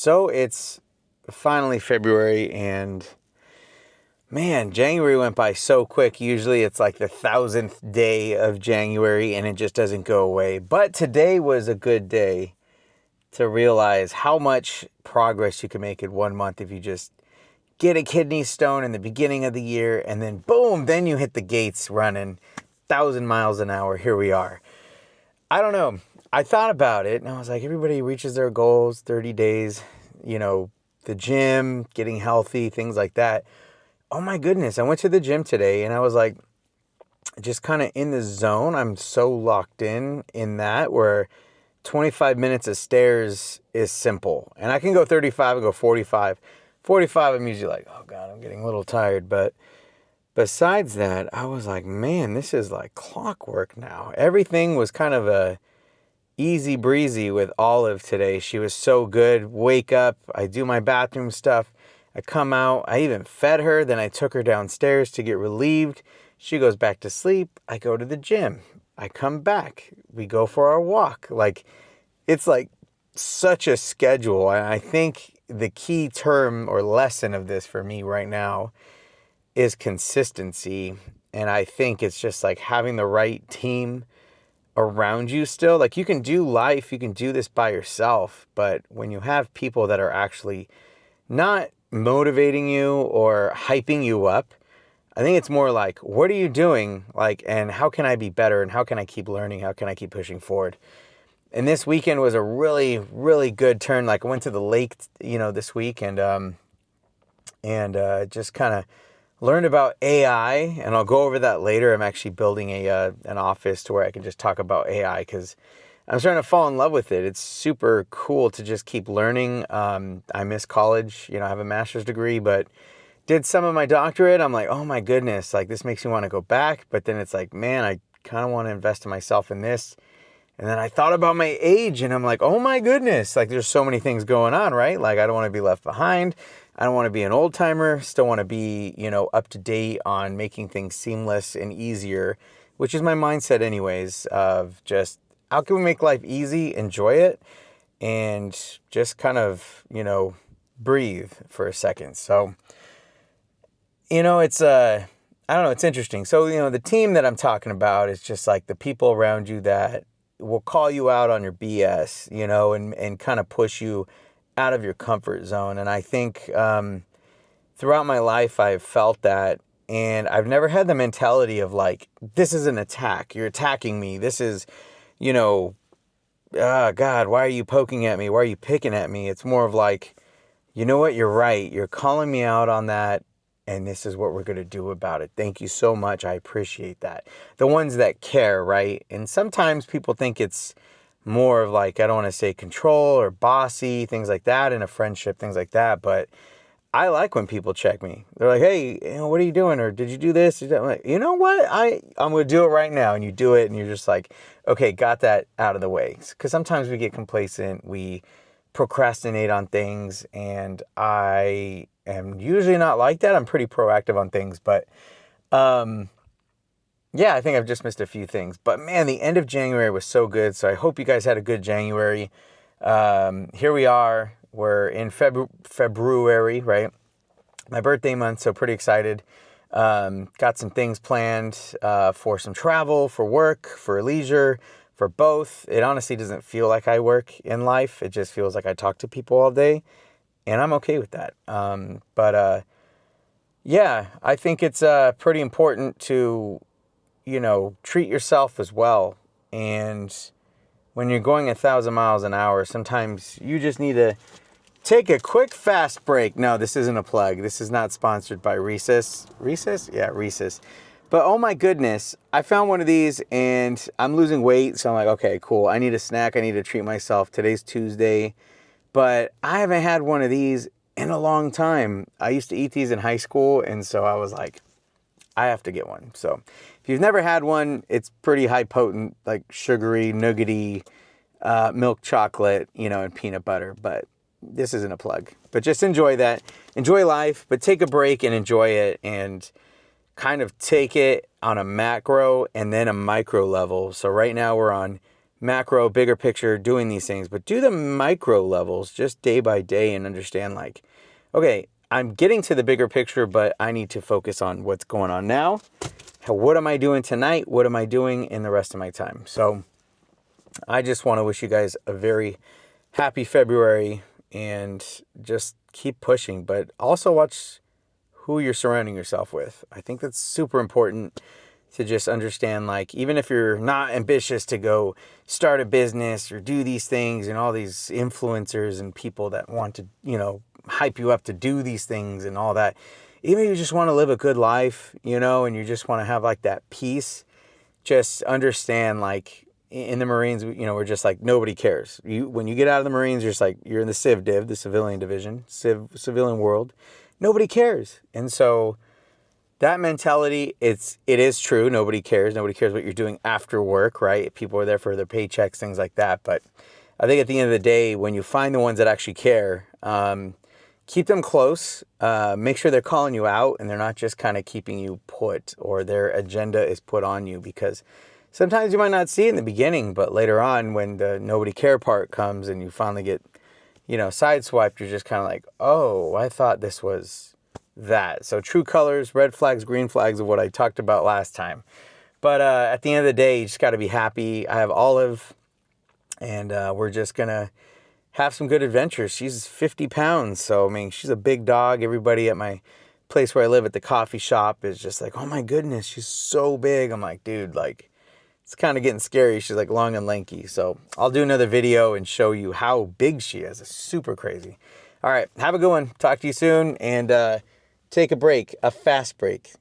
So it's finally February, and man, January went by so quick. Usually it's like the 1,000th day of January and it just doesn't go away. But today was a good day to realize how much progress you can make in 1 month if you just get a kidney stone in the beginning of the year and then boom, then you hit the gates running 1,000 miles an hour. Here we are. I don't know. I thought about it and I was like, everybody reaches their goals, 30 days, the gym, getting healthy, things like that. Oh my goodness, I went to the gym today and I was like, just kind of in the zone. I'm so locked in that where 25 minutes of stairs is simple. And I can go 35 and go 45. 45, I'm usually like, oh God, I'm getting a little tired. But besides that, I was like, man, this is like clockwork now. Everything was kind of a easy breezy with Olive today. She was so good. Wake up, I do my bathroom stuff. I come out, I even fed her, then I took her downstairs to get relieved. She goes back to sleep. I go to the gym. I come back. We go for our walk. It's like such a schedule. And I think the key term or lesson of this for me right now is consistency. And I think it's just like having the right team around you still. Like you can do life, you can do this by yourself, but when you have people that are actually not motivating you or hyping you up, I think it's more like, what are you doing? And how can I be better? And how can I keep learning? How can I keep pushing forward? And this weekend was a really, really good turn. Like I went to the lake, this week and just kind of learned about AI, and I'll go over that later. I'm actually building an office to where I can just talk about AI because I'm starting to fall in love with it. It's super cool to just keep learning. I miss college. I have a master's degree, but did some of my doctorate. I'm like, oh my goodness, this makes me want to go back. But then it's like, man, I kind of want to invest in myself in this. And then I thought about my age and I'm like, oh my goodness, there's so many things going on, right? I don't want to be left behind. I don't want to be an old timer. Still want to be, up to date on making things seamless and easier, which is my mindset anyways, of just how can we make life easy, enjoy it, and just kind of, breathe for a second. So, it's, I don't know, it's interesting. So, the team that I'm talking about is just like the people around you that will call you out on your BS, and kind of push you out of your comfort zone. And I think throughout my life, I've felt that. And I've never had the mentality of this is an attack. You're attacking me. This is, God, why are you poking at me? Why are you picking at me? It's more of you know what? You're right. You're calling me out on that. And this is what we're going to do about it. Thank you so much. I appreciate that. The ones that care, right? And sometimes people think it's more of I don't want to say control or bossy, things like that in a friendship, things like that. But I like when people check me. They're like, hey, what are you doing? Or did you do this? I'm like, you know what? I'm going to do it right now. And you do it and you're just like, okay, got that out of the way. Because sometimes we get complacent. We procrastinate on things. And I am usually not like that. I'm pretty proactive on things. But yeah, I think I've just missed a few things. But man, the end of January was so good. So I hope you guys had a good January. Here we are. We're in February, right? My birthday month, so pretty excited. Got some things planned for some travel, for work, for leisure, for both. It honestly doesn't feel like I work in life. It just feels like I talk to people all day. And I'm okay with that. Yeah, I think it's pretty important to, treat yourself as well. And when you're going 1,000 miles an hour, sometimes you just need to take a quick fast break. No, this isn't a plug. This is not sponsored by Reese's. Reese's? Yeah, Reese's. But oh my goodness, I found one of these and I'm losing weight. So I'm like, okay, cool. I need a snack. I need to treat myself. Today's Tuesday. But I haven't had one of these in a long time. I used to eat these in high school. And so I was like, I have to get one. So if you've never had one, it's pretty high potent, sugary, nougaty, milk chocolate, and peanut butter. But this isn't a plug. But just enjoy that. Enjoy life, but take a break and enjoy it and kind of take it on a macro and then a micro level. So right now we're on macro, bigger picture, doing these things, but do the micro levels just day by day and understand like, okay, I'm getting to the bigger picture, but I need to focus on what's going on now. What am I doing tonight? What am I doing in the rest of my time? So I just want to wish you guys a very happy February and just keep pushing, but also watch who you're surrounding yourself with. I think that's super important to just understand, like, even if you're not ambitious to go start a business or do these things and all these influencers and people that want to, hype you up to do these things and all that, even if you just want to live a good life, and you just want to have like that peace, just understand, like, in the Marines, we're just like, nobody cares. When you get out of the Marines, you're just like, you're in the Civ Div, the civilian division, civilian world. Nobody cares. And so that mentality, it is true. Nobody cares. Nobody cares what you're doing after work, right? People are there for their paychecks, things like that. But I think at the end of the day, when you find the ones that actually care, keep them close. Make sure they're calling you out and they're not just kind of keeping you put, or their agenda is put on you, because sometimes you might not see it in the beginning, but later on when the nobody care part comes and you finally get, sideswiped, you're just kind of like, oh, I thought this was that. So true colors, red flags, green flags of what I talked about last time. But at the end of the day, you just got to be happy. I have Olive, and we're just going to have some good adventures. She's 50 pounds, so, I mean, she's a big dog. Everybody at my place where I live at the coffee shop is just like, oh my goodness, she's so big. I'm like, dude, like, it's kind of getting scary. She's like long and lanky. So I'll do another video and show you how big she is. It's super crazy. All right, have a good one. Talk to you soon, and take a break, a fast break.